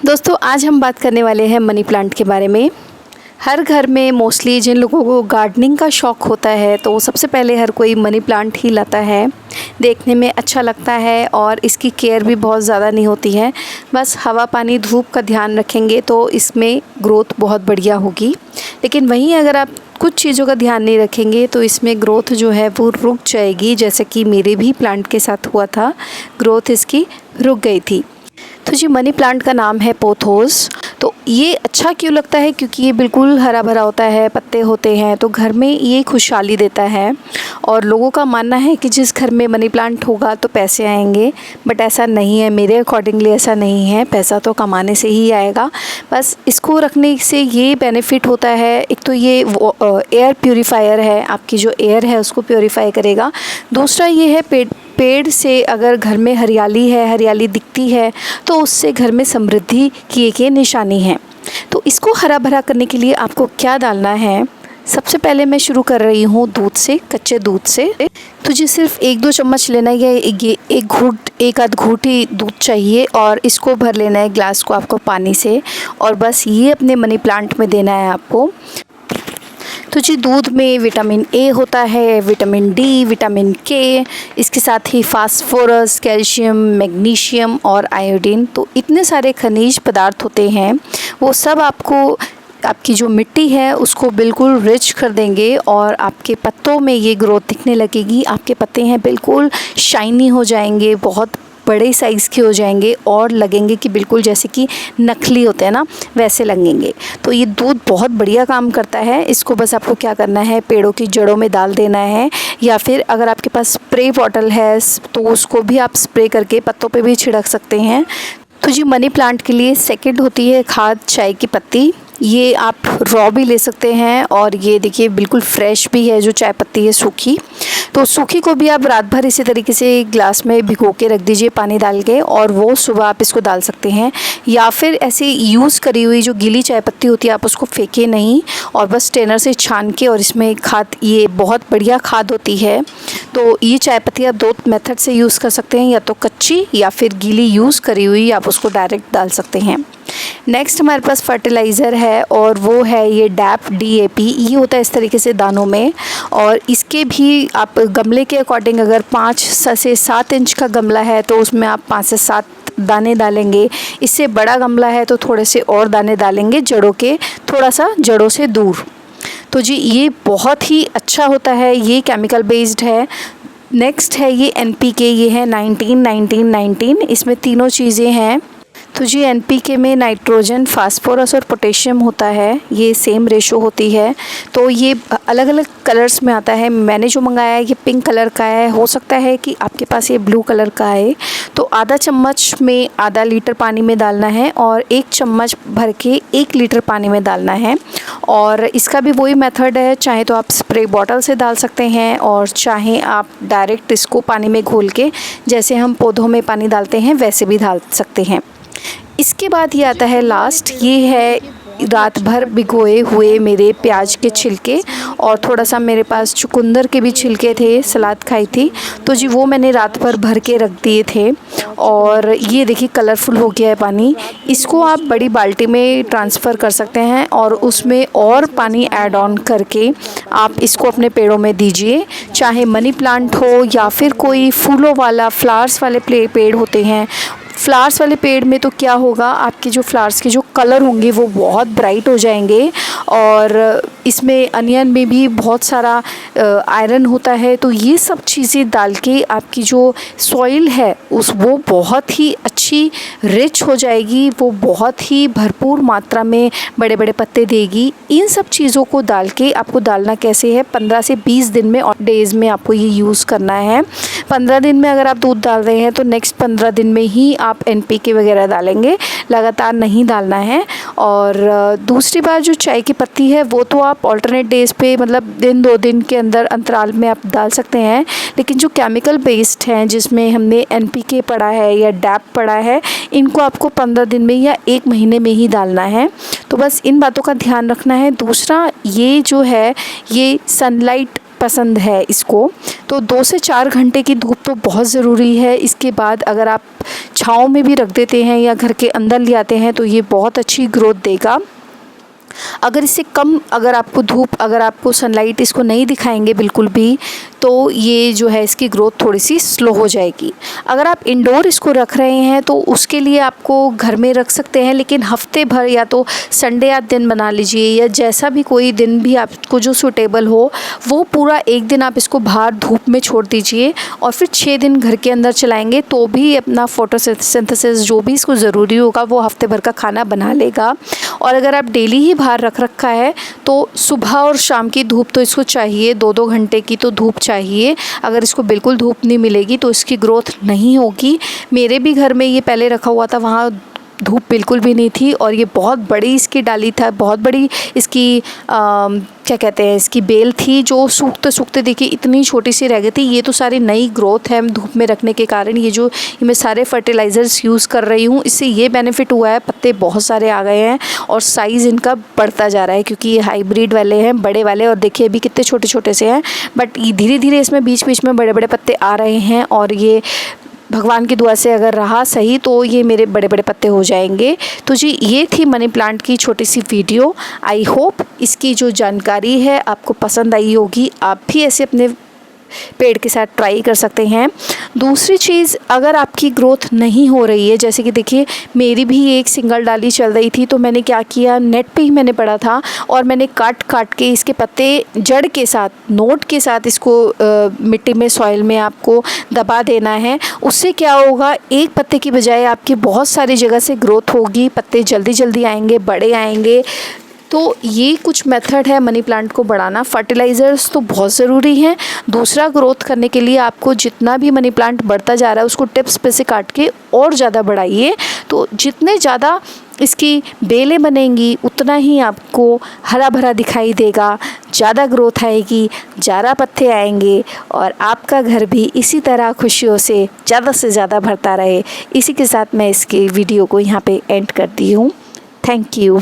दोस्तों आज हम बात करने वाले हैं मनी प्लांट के बारे में। हर घर में मोस्टली जिन लोगों को गार्डनिंग का शौक़ होता है तो सबसे पहले हर कोई मनी प्लांट ही लाता है। देखने में अच्छा लगता है और इसकी केयर भी बहुत ज़्यादा नहीं होती है। बस हवा पानी धूप का ध्यान रखेंगे तो इसमें ग्रोथ बहुत बढ़िया होगी। लेकिन वहीं अगर आप कुछ चीज़ों का ध्यान नहीं रखेंगे तो इसमें ग्रोथ जो है वो रुक जाएगी, जैसे कि मेरे भी प्लांट के साथ हुआ था। ग्रोथ इसकी रुक गई थी। तो जी मनी प्लांट का नाम है पोथोस। तो ये अच्छा क्यों लगता है? क्योंकि ये बिल्कुल हरा भरा होता है, पत्ते होते हैं, तो घर में ये खुशहाली देता है। और लोगों का मानना है कि जिस घर में मनी प्लांट होगा तो पैसे आएंगे, बट ऐसा नहीं है। मेरे अकॉर्डिंगली ऐसा नहीं है। पैसा तो कमाने से ही आएगा। बस इसको रखने से ये बेनिफिट होता है, एक तो ये एयर प्यूरीफायर है, आपकी जो एयर है उसको प्यूरीफाई करेगा। दूसरा ये है पेड़ से अगर घर में हरियाली है, हरियाली दिखती है तो उससे घर में समृद्धि की एक निशानी है। तो इसको हरा भरा करने के लिए आपको क्या डालना है? सबसे पहले मैं शुरू कर रही हूँ दूध से, कच्चे दूध से। तो जी सिर्फ 1-2 चम्मच लेना है, ये एक आध घूंट ही दूध चाहिए और इसको भर लेना है ग्लास को आपको पानी से, और बस ये अपने मनी प्लांट में देना है आपको। तो जी दूध में विटामिन ए होता है, विटामिन डी, विटामिन के, इसके साथ ही फास्फोरस, कैल्शियम, मैग्नीशियम और आयोडीन। तो इतने सारे खनिज पदार्थ होते हैं, वो सब आपको आपकी जो मिट्टी है उसको बिल्कुल रिच कर देंगे और आपके पत्तों में ये ग्रोथ दिखने लगेगी। आपके पत्ते हैं बिल्कुल शाइनी हो जाएंगे, बहुत बड़े साइज़ के हो जाएंगे और लगेंगे कि बिल्कुल जैसे कि नकली होते हैं ना, वैसे लगेंगे। तो ये दूध बहुत बढ़िया काम करता है। इसको बस आपको क्या करना है, पेड़ों की जड़ों में डाल देना है, या फिर अगर आपके पास स्प्रे बॉटल है तो उसको भी आप स्प्रे करके पत्तों पे भी छिड़क सकते हैं। तो जी मनी प्लांट के लिए सेकंड होती है खाद, चाय की पत्ती। ये आप रॉ भी ले सकते हैं और ये देखिए बिल्कुल फ्रेश भी है जो चाय पत्ती है सूखी। तो सूखी को भी आप रात भर इसी तरीके से ग्लास में भिगो के रख दीजिए पानी डाल के, और वो सुबह आप इसको डाल सकते हैं। या फिर ऐसे यूज़ करी हुई जो गीली चाय पत्ती होती है आप उसको फेंके नहीं और बस स्ट्रेनर से छान के और इसमें खाद, ये बहुत बढ़िया खाद होती है। तो ये चाय पत्ती आप 2 मेथड से यूज़ कर सकते हैं, या तो कच्ची या फिर गीली यूज़ करी हुई आप उसको डायरेक्ट डाल सकते हैं। नेक्स्ट हमारे पास फर्टिलाइज़र है और वो है ये डैप DAP। ये होता है इस तरीके से दानों में, और इसके भी आप गमले के अकॉर्डिंग, अगर 5 से 7 इंच का गमला है तो उसमें आप 5 से 7 दाने डालेंगे। इससे बड़ा गमला है तो थोड़े से और दाने डालेंगे, जड़ों के थोड़ा सा जड़ों से दूर। तो जी ये बहुत ही अच्छा होता है, ये केमिकल बेस्ड है। नेक्स्ट है ये NPK, ये है 19-19-19। इसमें तीनों चीज़ें हैं। तो जी NPK में नाइट्रोजन, फास्फोरस और पोटेशियम होता है, ये सेम रेशो होती है। तो ये अलग अलग कलर्स में आता है। मैंने जो मंगाया है ये पिंक कलर का है, हो सकता है कि आपके पास ये ब्लू कलर का है। तो आधा चम्मच में आधा लीटर पानी में डालना है और 1 चम्मच भर के 1 लीटर पानी में डालना है। और इसका भी वही मेथड है, चाहे तो आप स्प्रे बॉटल से डाल सकते हैं और चाहे आप डायरेक्ट इसको पानी में घोल के, जैसे हम पौधों में पानी डालते हैं वैसे भी डाल सकते हैं। इसके बाद ये आता है लास्ट, ये है रात भर भिगोए हुए मेरे प्याज के छिलके, और थोड़ा सा मेरे पास चुकंदर के भी छिलके थे, सलाद खाई थी तो जी वो मैंने रात भर भर के रख दिए थे। और ये देखिए कलरफुल हो गया है पानी। इसको आप बड़ी बाल्टी में ट्रांसफ़र कर सकते हैं और उसमें और पानी ऐड ऑन करके आप इसको अपने पेड़ों में दीजिए। चाहे मनी प्लांट हो या फिर कोई फूलों वाला, फ्लावर्स वाले पेड़ होते हैं। फ्लावर्स वाले पेड़ में तो क्या होगा, आपके जो फ्लावर्स के जो कलर होंगे वो बहुत ब्राइट हो जाएंगे, और इसमें अनियन में भी बहुत सारा आयरन होता है। तो ये सब चीज़ें डाल के आपकी जो सॉइल है वो बहुत ही अच्छी रिच हो जाएगी, वो बहुत ही भरपूर मात्रा में बड़े बड़े पत्ते देगी। इन सब चीज़ों को डाल के आपको डालना कैसे है, 15 से 20 दिन में और डेज़ में आपको ये यूज़ करना है। 15 दिन में अगर आप दूध डाल रहे हैं तो नेक्स्ट 15 दिन में ही आप NPK वगैरह डालेंगे, लगातार नहीं डालना है। और दूसरी बात जो चाय की पत्ती है वो तो आप ऑल्टरनेट डेज़ पे, मतलब दिन 2 दिन के अंदर अंतराल में आप डाल सकते हैं। लेकिन जो केमिकल बेस्ड हैं जिसमें हमने NPK पड़ा है या DAP पड़ा है, इनको आपको 15 दिन में या 1 महीने में ही डालना है। तो बस इन बातों का ध्यान रखना है। दूसरा ये जो है ये सनलाइट पसंद है इसको, तो 2 से 4 घंटे की धूप तो बहुत ज़रूरी है। इसके बाद अगर आप छाँव में भी रख देते हैं या घर के अंदर ले आते हैं तो ये बहुत अच्छी ग्रोथ देगा। अगर इससे कम अगर आपको सनलाइट इसको नहीं दिखाएंगे बिल्कुल भी, तो ये जो है इसकी ग्रोथ थोड़ी सी स्लो हो जाएगी। अगर आप इंडोर इसको रख रहे हैं तो उसके लिए आपको घर में रख सकते हैं, लेकिन हफ्ते भर या तो संडे आप दिन बना लीजिए या जैसा भी कोई दिन भी आपको जो सूटेबल हो, वो पूरा एक दिन आप इसको बाहर धूप में छोड़ दीजिए और फिर 6 दिन घर के अंदर चलाएंगे तो भी अपना फोटोसिंथेसिस जो भी इसको ज़रूरी होगा वो हफ्ते भर का खाना बना लेगा। और अगर आप डेली ही बाहर रख रखा है तो सुबह और शाम की धूप तो इसको चाहिए, 2-2 घंटे की तो धूप चाहिए। अगर इसको बिल्कुल धूप नहीं मिलेगी तो इसकी ग्रोथ नहीं होगी। मेरे भी घर में ये पहले रखा हुआ था, वहाँ धूप बिल्कुल भी नहीं थी और ये बहुत बड़ी इसकी डाली था, बहुत बड़ी इसकी क्या कहते हैं इसकी बेल थी जो सूखते सूखते देखिए इतनी छोटी सी रह गई थी। ये तो सारी नई ग्रोथ है धूप में रखने के कारण। ये मैं सारे फर्टिलाइज़र्स यूज़ कर रही हूँ, इससे ये बेनिफिट हुआ है, पत्ते बहुत सारे आ गए हैं और साइज़ इनका बढ़ता जा रहा है क्योंकि ये हाइब्रिड वाले हैं, बड़े वाले। और देखिए अभी कितने छोटे छोटे से हैं, बट धीरे धीरे इसमें बीच बीच में बड़े बड़े पत्ते आ रहे हैं और ये भगवान की दुआ से अगर रहा सही तो ये मेरे बड़े बड़े पत्ते हो जाएंगे। तो जी ये थी मनी प्लांट की छोटी सी वीडियो। आई होप इसकी जो जानकारी है आपको पसंद आई होगी। आप भी ऐसे अपने पेड़ के साथ ट्राई कर सकते हैं। दूसरी चीज़, अगर आपकी ग्रोथ नहीं हो रही है, जैसे कि देखिए मेरी भी एक सिंगल डाली चल रही थी, तो मैंने क्या किया, नेट पे ही मैंने पढ़ा था और मैंने काट के इसके पत्ते जड़ के साथ, नोट के साथ इसको मिट्टी में, सॉइल में आपको दबा देना है। उससे क्या होगा, एक पत्ते की बजाय आपकी बहुत सारी जगह से ग्रोथ होगी, पत्ते जल्दी जल्दी आएंगे, बड़े आएंगे। तो ये कुछ मेथड है मनी प्लांट को बढ़ाना। फर्टिलाइज़र्स तो बहुत ज़रूरी हैं। दूसरा, ग्रोथ करने के लिए आपको जितना भी मनी प्लांट बढ़ता जा रहा है उसको टिप्स पे से काट के और ज़्यादा बढ़ाइए। तो जितने ज़्यादा इसकी बेलें बनेंगी उतना ही आपको हरा भरा दिखाई देगा, ज़्यादा ग्रोथ आएगी, ज़्यादा पत्ते आएंगे और आपका घर भी इसी तरह खुशियों से ज़्यादा भरता रहे। इसी के साथ मैं इसकी वीडियो को यहाँ पे एंड करती हूँ। Thank you.